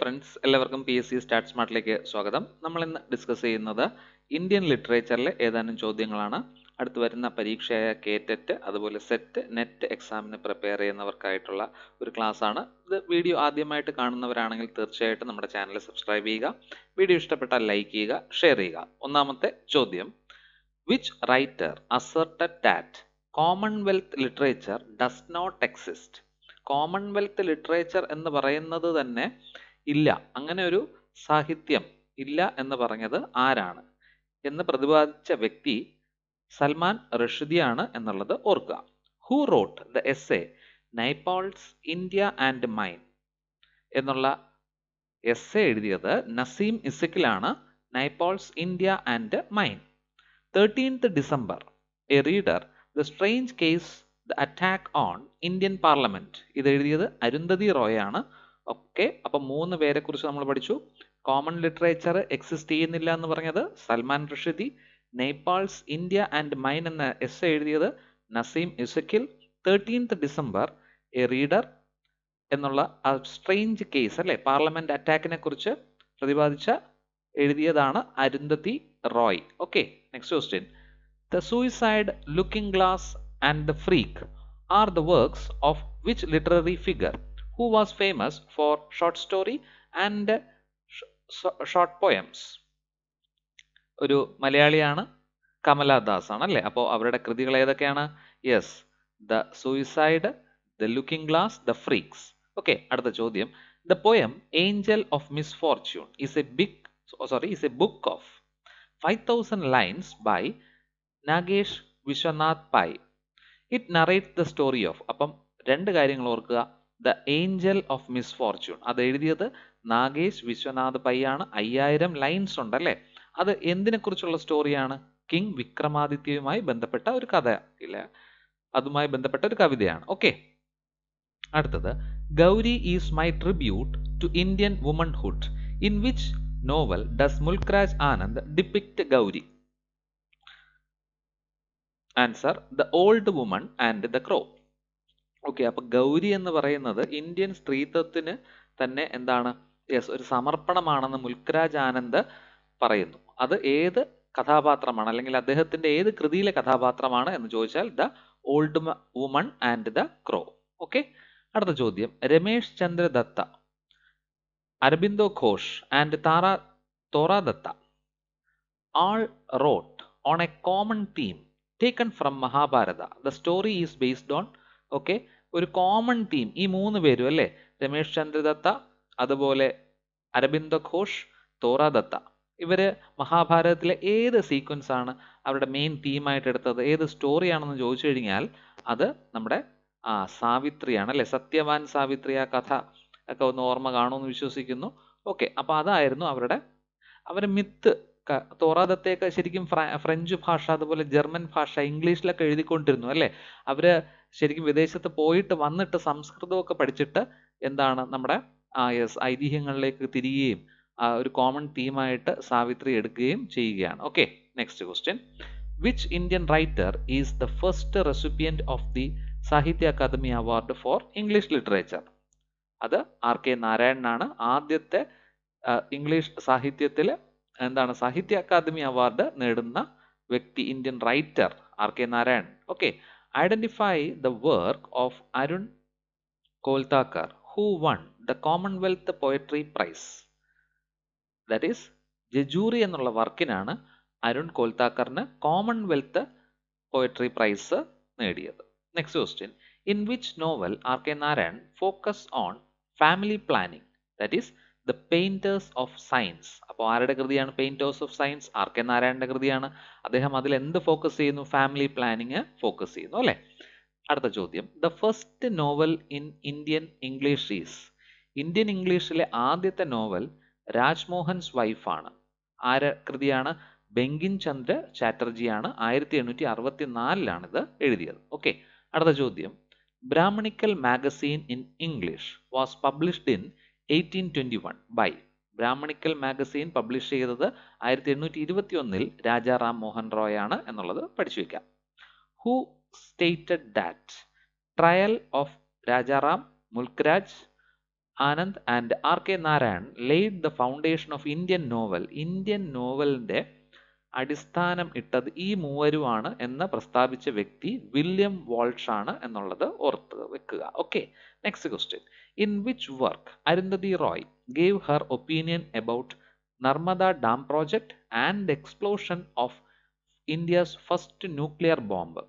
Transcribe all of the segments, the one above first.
Friends എല്ലാവർക്കും PSC start സ്മാർട്ടിലേക്ക് സ്വാഗതം. നമ്മൾ ഇന്ന് ഡിസ്കസ് ചെയ്യുന്നത് ഇന്ത്യൻ ലിറ്ററേച്ചറിലെ ഏതാനും ചോദ്യങ്ങളാണ്. അടുത്ത് വരുന്ന പരീക്ഷയായ KTET അതുപോലെ സെറ്റ് നെറ്റ് എക്സാമിന് പ്രിപ്പയർ ചെയ്യുന്നവർക്കായിട്ടുള്ള ഒരു ക്ലാസ് ആണ് ഇത്. വീഡിയോ ആദ്യമായിട്ട് കാണുന്നവരാണെങ്കിൽ തീർച്ചയായിട്ടും നമ്മുടെ ചാനൽ സബ്സ്ക്രൈബ് ചെയ്യുക. വീഡിയോ ഇഷ്ടപ്പെട്ടാൽ ലൈക്ക് ചെയ്യുക, ഷെയർ ചെയ്യുക. ഒന്നാമത്തെ ചോദ്യം, which writer asserted that Commonwealth literature does not exist? Commonwealth literature എന്ന് പറയുന്നത് തന്നെ ഇല്ല, അങ്ങനെ ഒരു സാഹിത്യം ഇല്ല എന്ന് പറഞ്ഞത് ആരാണ് എന്ന് പ്രതിപാദിച്ച വ്യക്തി സൽമാൻ റഷ്ദിയാണ് എന്നുള്ളത് ഓർക്കുക. Who wrote the essay Naipaul's India and Mine എന്നുള്ള എസ്സേ എഴുതിയത് നസീം ഇസക്കിലാണ്. Naipaul's India and Mine. 13th December, a reader the strange case the attack on Indian parliament. ഇത് എഴുതിയത് അരുന്ധതി റോയ് ആണ്. ഓക്കെ, അപ്പം 3 പേരെ കുറിച്ച് നമ്മൾ പഠിച്ചു. കോമൺ ലിറ്ററേച്ചർ എക്സിസ്റ്റ് ചെയ്യുന്നില്ല എന്ന് പറഞ്ഞത് Salman Rushdie. Naipaul's India and Mine എന്ന എസ്സേ എഴുതിയത് നസീം ഇസക്കിൽ. 13th December, എ റീഡർ എന്നുള്ള ആ സ്ട്രേഞ്ച് കേസ് അല്ലെ, പാർലമെന്റ് അറ്റാക്കിനെ കുറിച്ച് പ്രതിപാദിച്ച എഴുതിയതാണ് Arundhati Roy. Okay, next question. The Suicide, Looking Glass and The Freak are the works of which literary figure who was famous for short story and short poems? ഒരു മലയാളിയാണ്, കമലാദാസ് ആണ് അല്ലേ. അപ്പോൾ അവരുടെ കൃതികൾ ഏതൊക്കെയാണ്? Yes, the suicide, the looking glass, the freaks. Okay, അടുത്ത ചോദ്യം. The poem angel of misfortune is a book of 5,000 lines by Nagesh Vishwanath Pai. It narrates the story of. അപ്പം 2 കാര്യങ്ങൾ ഓർക്കുക. ദ ഏഞ്ചൽ ഓഫ് മിസ്ഫോർച്യൂൺ അത് എഴുതിയത് നാഗേഷ് വിശ്വനാഥ് പൈ ആണ്. 5000 ലൈൻസ് ഉണ്ടല്ലേ. അത് എന്തിനെ കുറിച്ചുള്ള സ്റ്റോറിയാണ്? കിങ് വിക്രമാദിത്യയുമായി ബന്ധപ്പെട്ട ഒരു കഥ ഇല്ല, അതുമായി ബന്ധപ്പെട്ട ഒരു കവിതയാണ്. ഓക്കെ, അടുത്തത്. Gauri is my tribute to Indian womanhood. In which novel does Mulk Raj Anand depict Gauri? Answer, the old woman and the crow. Okay, അപ്പൊ ഗൗരി എന്ന് പറയുന്നത് ഇന്ത്യൻ സ്ത്രീത്വത്തിന് തന്നെ എന്താണ്, യെസ്, ഒരു സമർപ്പണമാണെന്ന് മുൽക്രാജ് ആനന്ദ് പറയുന്നു. അത് ഏത് കഥാപാത്രമാണ്, അല്ലെങ്കിൽ അദ്ദേഹത്തിന്റെ ഏത് കൃതിയിലെ കഥാപാത്രമാണ് എന്ന് ചോദിച്ചാൽ the old woman and the crow. Okay, അടുത്ത ചോദ്യം. Ramesh Chandra Datta, Aurobindo Ghosh and Toru Datta all wrote on a common theme taken from Mahabharata. The story is based on, okay, ഒരു കോമൺ തീം. ഈ 3 പേരും അല്ലേ, രമേശ് ചന്ദ്ര ദത്ത, അതുപോലെ അരബിന്ദോ ഘോഷ്, തോറ ദത്ത, ഇവര് മഹാഭാരതത്തിലെ ഏത് സീക്വൻസ് ആണ് അവരുടെ മെയിൻ തീമായിട്ട് എടുത്തത്? ഏത് സ്റ്റോറിയാണെന്ന് ചോദിച്ചു കഴിഞ്ഞാൽ അത് നമ്മുടെ സാവിത്രിയാണ് അല്ലെ. സത്യവാൻ സാവിത്രി ആ കഥ ഒക്കെ ഒന്ന് ഓർമ്മ കാണുമെന്ന് വിശ്വസിക്കുന്നു. ഓക്കെ, അപ്പൊ അതായിരുന്നു അവരുടെ മിത്ത്. തോറാദത്തേക്ക് ശരിക്കും ഫ്രഞ്ച് ഭാഷ, അതുപോലെ ജർമ്മൻ ഭാഷ, ഇംഗ്ലീഷിലൊക്കെ എഴുതിക്കൊണ്ടിരുന്നു അല്ലേ. അവര് ശരിക്കും വിദേശത്ത് പോയിട്ട് വന്നിട്ട് സംസ്കൃതമൊക്കെ പഠിച്ചിട്ട് എന്താണ് നമ്മുടെ ഐതിഹ്യങ്ങളിലേക്ക് തിരികുകയും ഒരു കോമൺ തീമായിട്ട് സാവിത്രി എടുക്കുകയും ചെയ്യുകയാണ്. Okay, next question. Which Indian writer is the first recipient of the Sahitya Akademi award for English literature? അത് RK നാരായണനാണ്. ആദ്യത്തെ ഇംഗ്ലീഷ് സാഹിത്യത്തിൽ എന്താണ് സാഹിത്യ അക്കാദമി അവാർഡ് നേടുന്ന വ്യക്തി, Indian writer RK Narayan. Okay, identify the work of Arun Kolatkar who won the Commonwealth poetry prize. That is Jejuri എന്നുള്ള വർക്കിനാണ് അരുൺ കോൽത്താക്കറിന് കോമൺവെൽത്ത് പോയട്രി പ്രൈസ് നേടിയത്. Next question. In which novel RK Narayan focus on family planning? That is the painters of science. അപ്പോൾ ആരുടെ കൃതിയാണ് painters of science? RK നാരായണന്റെ കൃതിയാണ്. അദ്ദേഹം അതിൽ എന്ത് ഫോക്കസ് ചെയ്യുന്നു? ഫാമിലി പ്ലാനിങ് ഫോക്കസ് ചെയ്യുന്നു അല്ലെ. അടുത്ത ചോദ്യം. The first novel in Indian English is. Indian ഇംഗ്ലീഷിലെ ആദ്യത്തെ നോവൽ രാജ്മോഹൻസ് വൈഫാണ്. ആര് കൃതിയാണ്? ബങ്കിം ചന്ദ്ര ചാറ്റർജിയാണ്. 1864 ഇത് എഴുതിയത്. ഓക്കെ, അടുത്ത ചോദ്യം. Brahmanical magazine in English was published in 1821 by. Brahmanical magazine publish ചെയ്തത് 1821 രാജാ റാം മോഹൻ റോയ് ആണ് എന്നുള്ളത് പഠിച്ചു വെക്കാം. Who stated that trial of Rajaram, Mulk Raj, Anand and R K Narayan laid the foundation of Indian novel. Indian നോവലിന്റെ അടിസ്ഥാനം ഇട്ടത് ഈ മൂവരുമാണ് എന്ന് പ്രസ്താവിച്ച വ്യക്തി വില്യം വാൾഷ് ആണ് എന്നുള്ളത് ഓർത്ത് വെക്കുക. Okay, next question. In which work Arundhati Roy gave her opinion about Narmada dam project and explosion of India's first nuclear bomb?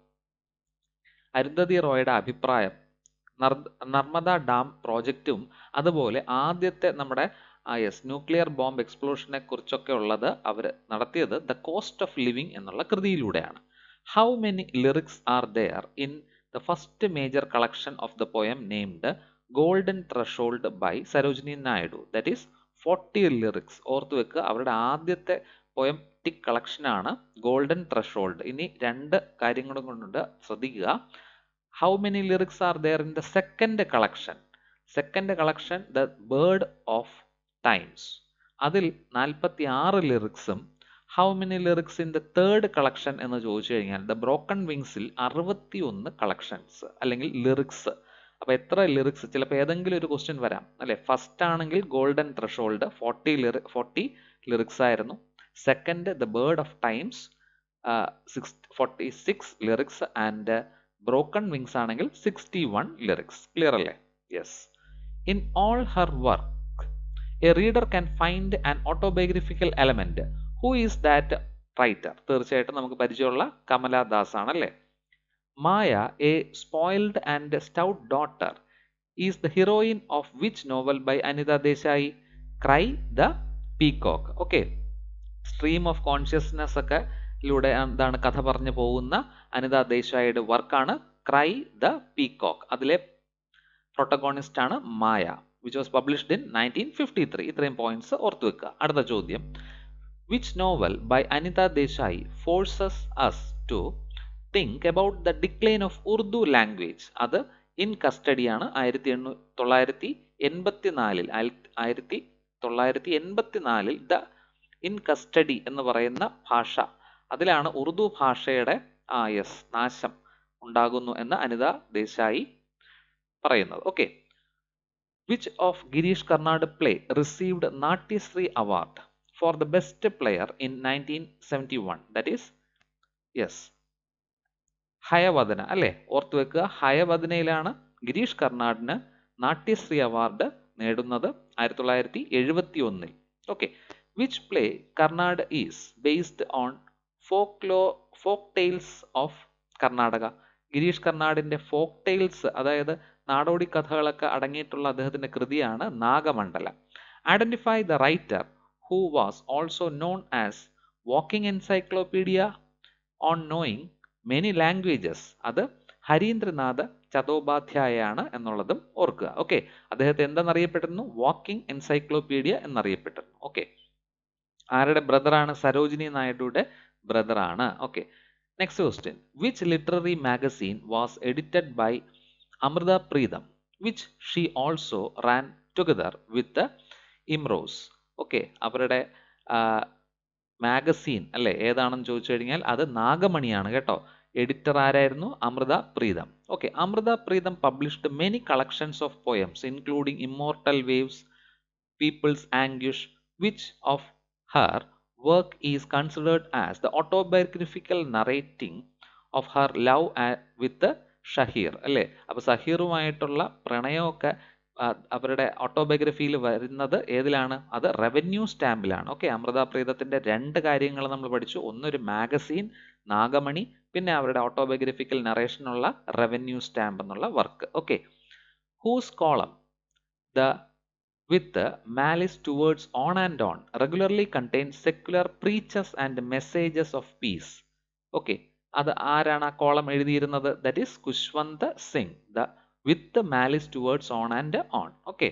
Arundhati റോയുടെ അഭിപ്രായം നർമ്മദ ഡാം പ്രോജക്റ്റും അതുപോലെ ആദ്യത്തെ നമ്മുടെ ന്യൂക്ലിയർ ബോംബ് എക്സ്പ്ലോഷനെ കുറിച്ചൊക്കെ ഉള്ളത് അവർ നടത്തിയത് ദ കോസ്റ്റ് ഓഫ് ലിവിങ് എന്നുള്ള കൃതിയിലൂടെയാണ്. How many lyrics are there in the first major collection of the poem named golden threshold by Sarojini Naidu? That is 40 lyrics. ഓർത്തു വെക്കുക, അവരുടെ ആദ്യത്തെ പോയംറ്റിക് കളക്ഷനാണ് ഗോൾഡൻ ത്രഷോൾഡ്. ഇനി രണ്ട് കാര്യങ്ങളും കൊണ്ടുണ്ട്, ശ്രദ്ധിക്കുക. How many lyrics are there in the second collection? Second collection, The Bird of Times. അതിൽ 46 ലിറിക്സും. How many lyrics in the third collection എന്ന് ചോദിച്ചു കഴിഞ്ഞാൽ ദ ബ്രോക്കൺ വിങ്സിൽ 61 കളക്ഷൻസ് അല്ലെങ്കിൽ ലിറിക്സ്. അപ്പൊ എത്ര ലിറിക്സ്? ചിലപ്പോൾ ഏതെങ്കിലും ഒരു ക്വസ്റ്റ്യൻ വരാം അല്ലെ. ഫസ്റ്റ് ആണെങ്കിൽ ഗോൾഡൻ ത്രഷോൾഡ് 40 ലിറിക്സ് ആയിരുന്നു. Second the bird of times 46 lyrics and broken wings ആണെങ്കിൽ 61 ലിറിക്സ്. ക്ലിയർ അല്ലേ? Yes. In all her work a reader can find an autobiographical element. Who is that writer? തീർച്ചയായിട്ടും നമുക്ക് പരിചയമുള്ള കമല ദാസ് ആണല്ലേ. Maya, a spoiled and stout daughter, is the heroine of which novel by Anita Desai? Cry the peacock. Okay, stream of consciousness ഒക്കെ ിലൂടെ എന്താണ് കഥ പറഞ്ഞു പോകുന്ന അനിത ദേശായിയുടെ വർക്കാണ് ക്രൈ ദ പീകോക്ക്. അതിലെ പ്രൊട്ടഗോണിസ്റ്റ് ആണ് Maya, which was published in 1953. ഇത്രയും പോയിന്റ്സ് ഓർത്തു വെക്കുക. അടുത്ത ചോദ്യം. Which novel by Anita Desai forces us to think about the decline of Urdu language? അത് ഇൻ കസ്റ്റഡിയാണ്. 1984 ദ ഇൻ കസ്റ്റഡി എന്ന് പറയുന്ന ഭാഷ, അതിലാണ് ഉറുദു ഭാഷയുടെ നാശം ഉണ്ടാകുന്നു എന്ന് അനിത ദേശായി പറയുന്നത്. Okay, which of Girish Karnad play received Natyashree award for the best player in 1971? That is Hayavadana അല്ലേ. ഓർത്തു വെക്കുക, ഹയവദനയിലാണ് ഗിരീഷ് കർണാടിന് നാട്യശ്രീ അവാർഡ് നേടുന്നത് 1971. Okay, which play Karnad is based on folk tales of Karnataka? Girish കർണാടിന്റെ ഫോക്ക് ടെയിൽസ്, അതായത് നാടോടി കഥകളൊക്കെ അടങ്ങിയിട്ടുള്ള അദ്ദേഹത്തിന്റെ കൃതിയാണ് Nagamandala. Identify the writer who was also known as walking encyclopedia on knowing many languages? അത് ഹരീന്ദ്രനാഥ് ചതോപാധ്യായാണ് എന്നുള്ളതും ഓർക്കുക. ഓക്കെ, അദ്ദേഹത്തെ എന്തെന്നറിയപ്പെട്ടിരുന്നു? വാക്കിംഗ് എൻസൈക്ലോപീഡിയ എന്നറിയപ്പെട്ടിരുന്നു. ഓക്കെ, ആരുടെ ബ്രദറാണ്? സരോജിനി നായിഡുയുടെ ബ്രദറാണ്. Okay, next question. Which literary magazine was edited by Amrita Pritam which she also ran together with Imroz? Okay, അവരുടെ മാഗസീൻ അല്ലെ ഏതാണെന്ന് ചോദിച്ചു കഴിഞ്ഞാൽ അത് നാഗമണിയാണ് കേട്ടോ. എഡിറ്റർ ആരായിരുന്നു? Amrita Pritam. Okay, Amrita Pritam published many collections of poems including immortal waves, people's anguish. Which of her work is considered as the autobiographical narrating of her love with Sahir അല്ലേ. അപ്പൊ സഹീറുമായിട്ടുള്ള പ്രണയമൊക്കെ അവരുടെ ഓട്ടോബയോഗ്രഫിയിൽ വരുന്നത് ഏതിലാണ്? അത് റവന്യൂ സ്റ്റാമ്പിലാണ്. ഓക്കെ, അമൃത പ്രീതത്തിന്റെ രണ്ട് കാര്യങ്ങൾ നമ്മൾ പഠിച്ചു. ഒന്നൊരു മാഗസീൻ നാഗമണി, പിന്നെ അവരുടെ ഓട്ടോബയോഗ്രഫിക്കൽ നറേഷനുള്ള റവന്യൂ സ്റ്റാമ്പ് എന്നുള്ള work. Okay, whose column the with malice towards on and on regularly contains secular preachers and messages of peace? Okay, അത് ആരാണ് ആ കോളം എഴുതിയിരുന്നത്? That is Khushwant Singh. The with malice towards on and on. Okay,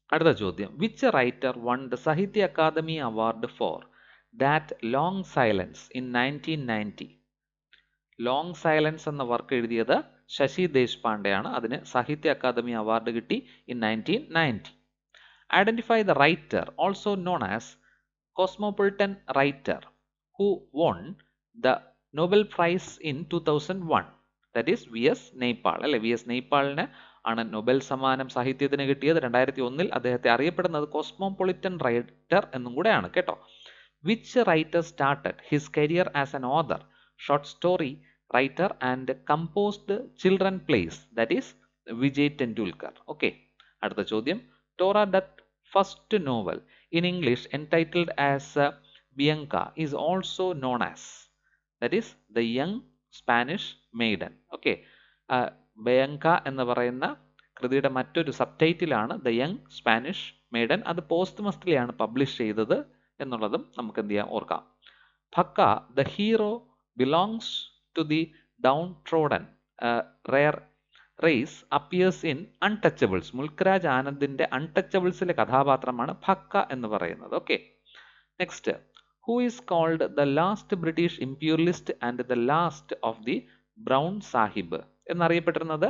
അടുത്ത ചോദ്യം. Which writer won the Sahitya Akademi award for that long silence in 1990? Long silence എന്ന work എഴുതിയത് ശശി ദേശ്പാണ്ഡെയാണ്. അതിന് സാഹിത്യ അക്കാദമി അവാർഡ് കിട്ടി in 1990. Identify the writer also known as cosmopolitan writer who won the Nobel Prize in 2001? That is V S Naipaul അല്ലെ. V S നൈപ്പാളിന് ആണ് Nobel സമ്മാനം സാഹിത്യത്തിന് കിട്ടിയത്. 2001 അദ്ദേഹത്തെ അറിയപ്പെടുന്നത് കോസ്മോപൊളിറ്റൻ റൈറ്റർ എന്നും കൂടെയാണ് കേട്ടോ. Which writer started his career as an author, short story writer and composed children plays? That is Vijay Tendulkar. Okay, അടുത്ത ചോദ്യം. Toru Dutt first novel in English entitled as Bianca is also known as? That is the young Spanish maiden. Okay, Bianca എന്ന് പറയുന്ന കൃതിയുടെ മറ്റൊരു സബ് ടൈറ്റിലാണ് the young Spanish maiden. അത് posthumously ആണ് പബ്ലിഷ് ചെയ്തത് എന്നുള്ളതും നമുക്ക് എന്ത് ചെയ്യാം, ഓർക്കാം. Bakha the hero belongs to the downtrodden rare race appears in untouchables. Mulkraj ആനന്ദിന്റെ അൺടച്ചബിൾസിലെ കഥാപാത്രമാണ് ഭക്ക എന്ന് പറയുന്നത്. Okay, next. Who is called the last British imperialist and the last of the brown sahib എന്നറിയപ്പെട്ടിരുന്നത്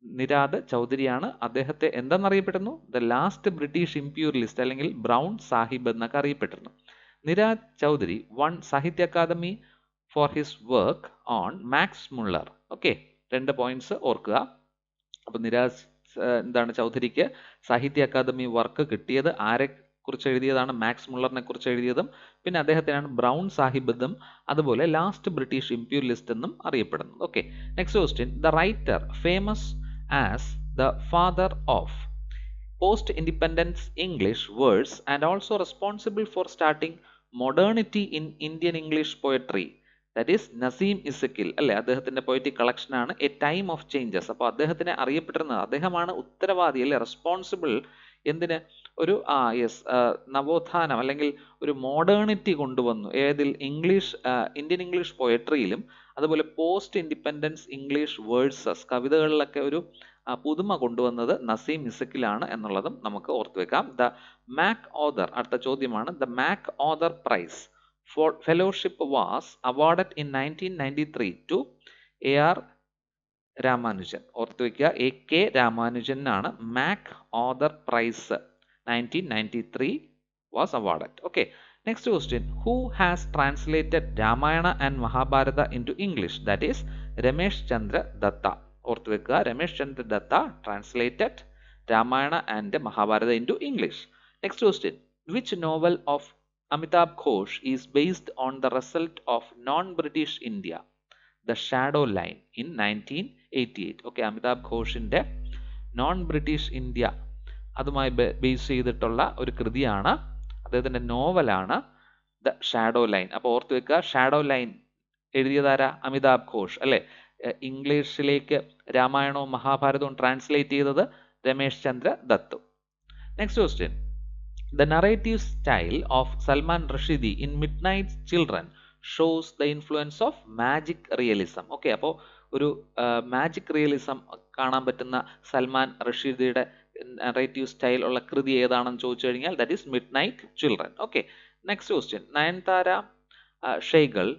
നിരാദ് ചൗധരിയാണ്. അദ്ദേഹത്തെ എന്തെന്നറിയപ്പെടുന്നു? ദ ലാസ്റ്റ് ബ്രിട്ടീഷ് ഇംപീരിയലിസ്റ്റ് അല്ലെങ്കിൽ ബ്രൗൺ സാഹിബ് എന്നൊക്കെ അറിയപ്പെട്ടിരുന്നു. Nirad Chaudhuri won Sahitya Akademi for his work on Max Muller. Okay, 2 points ഓർക്കുക. അപ്പൊ നിരാജ് എന്താണ് ചൗധരിക്ക് സാഹിത്യ അക്കാദമി വർക്ക് കിട്ടിയത് ആരെ കുറിച്ച് എഴുതിയതാണ്? മാക്സ് മുള്ളറിനെ കുറിച്ച് എഴുതിയതും പിന്നെ അദ്ദേഹത്തിനാണ് ബ്രൗൺ സാഹിബ് എന്നും അതുപോലെ ലാസ്റ്റ് ബ്രിട്ടീഷ് ഇംപീരിയലിസ്റ്റ് എന്നും അറിയപ്പെടുന്നത്. Okay, next question. The writer famous as the father of post independence English words and also responsible for starting modernity in Indian English poetry, that is Nissim Ezekiel അല്ലെ. അദ്ദേഹത്തിന്റെ poetic collection ആണ് a time of changes. അപ്പോൾ അദ്ദേഹത്തിനെ അറിയപ്പെട്ടിരുന്നത്, അദ്ദേഹമാണ് ഉത്തരവാദി അല്ലെ, responsible എന്തിന്? ഒരു നവോത്ഥാനം അല്ലെങ്കിൽ ഒരു മോഡേണിറ്റി കൊണ്ടുവന്നു. ഏതിൽ? ഇംഗ്ലീഷ് ഇന്ത്യൻ ഇംഗ്ലീഷ് പോയട്രിയിലും അതുപോലെ പോസ്റ്റ് ഇൻഡിപെൻഡൻസ് ഇംഗ്ലീഷ് വേഴ്സസ് കവിതകളിലൊക്കെ ഒരു പുതുമ കൊണ്ടുവന്നത് നസീം ഇസക്കിലാണ് എന്നുള്ളതും നമുക്ക് ഓർത്തു വെക്കാം. ദ മാക് ഓഥർ, അടുത്ത ചോദ്യമാണ്. The Mac author prize for fellowship was awarded in 1993 to AR Ramanujan. ഓർത്തു വയ്ക്കുക, AK രാമാനുജനാണ് Mac author prize 1993 was awarded. Okay, next question. Who has translated Ramayana and Mahabharata into English? That is Ramesh Chandra Datta. ഓർത്തു വെക്കുക, Ramesh Chandra Datta translated Ramayana and Mahabharata into English. Next question. Which novel of Amitabh Ghosh is based on the result of non-British India, The Shadow Line, in 1988? Okay, Amitav ഘോഷിന്റെ non British India അതുമായി base ചെയ്തിട്ടുള്ള ഒരു കൃതിയാണ്, അദ്ദേഹത്തിന്റെ നോവലാണ് the shadow line. അപ്പോൾ ഓർത്തു വെക്കുക, ഷാഡോ ലൈൻ എഴുതിയതാരാ? അമിതാഭ് ഘോഷ് അല്ലെ. ഇംഗ്ലീഷിലേക്ക് രാമായണവും മഹാഭാരതവും ട്രാൻസ്ലേറ്റ് ചെയ്തത് Ramesh Chandra Dutt. Next question. The narrative style of Salman Rushdie in Midnight Children shows the influence of magic realism. Okay, അപ്പോൾ ഒരു മാജിക് റിയലിസം കാണാൻ പറ്റുന്ന സൽമാൻ റഷീദിയുടെ നറേറ്റീവ് സ്റ്റൈൽ ഉള്ള കൃതി ഏതാണെന്ന് ചോദിച്ചു കഴിഞ്ഞാൽ that is midnight children. Okay, next question. Nayantara Sahgal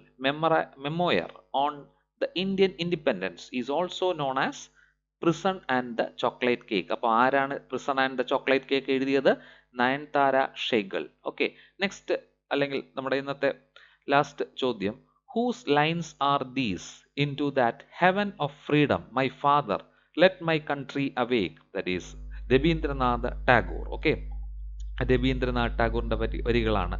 memoir on the Indian independence is also known as prison and the chocolate cake. അപ്പോൾ ആരാണ് prison and the chocolate cake എഴുതിയത്? നയൻതാര ഷെയ്ഗൾ. ഓക്കെ, നെക്സ്റ്റ് അല്ലെങ്കിൽ നമ്മുടെ ഇന്നത്തെ ലാസ്റ്റ് ചോദ്യം. Whose lines are these into that heaven of freedom my father let my country awake? That is Rabindranath Tagore. Okay, Rabindranath ടാഗോറിന്റെ വരികളാണ്.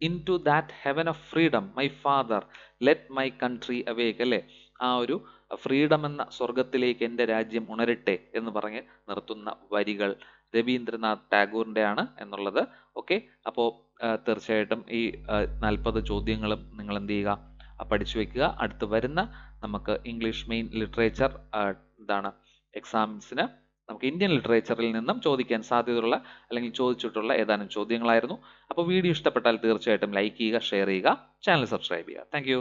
Into that heaven of freedom my father let my country awake അല്ലെ. ആ ഒരു freedom എന്ന സ്വർഗത്തിലേക്ക് എൻ്റെ രാജ്യം ഉണരട്ടെ എന്ന് പറഞ്ഞ് നിർത്തുന്ന വരികൾ രവീന്ദ്രനാഥ് ടാഗോറിൻ്റെ ആണ് എന്നുള്ളത്. ഓക്കെ, അപ്പോൾ തീർച്ചയായിട്ടും ഈ 40 ചോദ്യങ്ങളും നിങ്ങൾ എന്ത് ചെയ്യുക, പഠിച്ചു വെക്കുക. അടുത്ത് വരുന്ന നമുക്ക് ഇംഗ്ലീഷ് മെയിൻ ലിറ്ററേച്ചർ എക്സാംസിന് നമുക്ക് ഇന്ത്യൻ ലിറ്ററേച്ചറിൽ നിന്നും ചോദിക്കാൻ സാധ്യതയുള്ള അല്ലെങ്കിൽ ചോദിച്ചിട്ടുള്ള ഏതാനും ചോദ്യങ്ങളായിരുന്നു. അപ്പോൾ വീഡിയോ ഇഷ്ടപ്പെട്ടാൽ തീർച്ചയായിട്ടും ലൈക്ക് ചെയ്യുക, ഷെയർ ചെയ്യുക, ചാനൽ സബ്സ്ക്രൈബ് ചെയ്യുക. താങ്ക്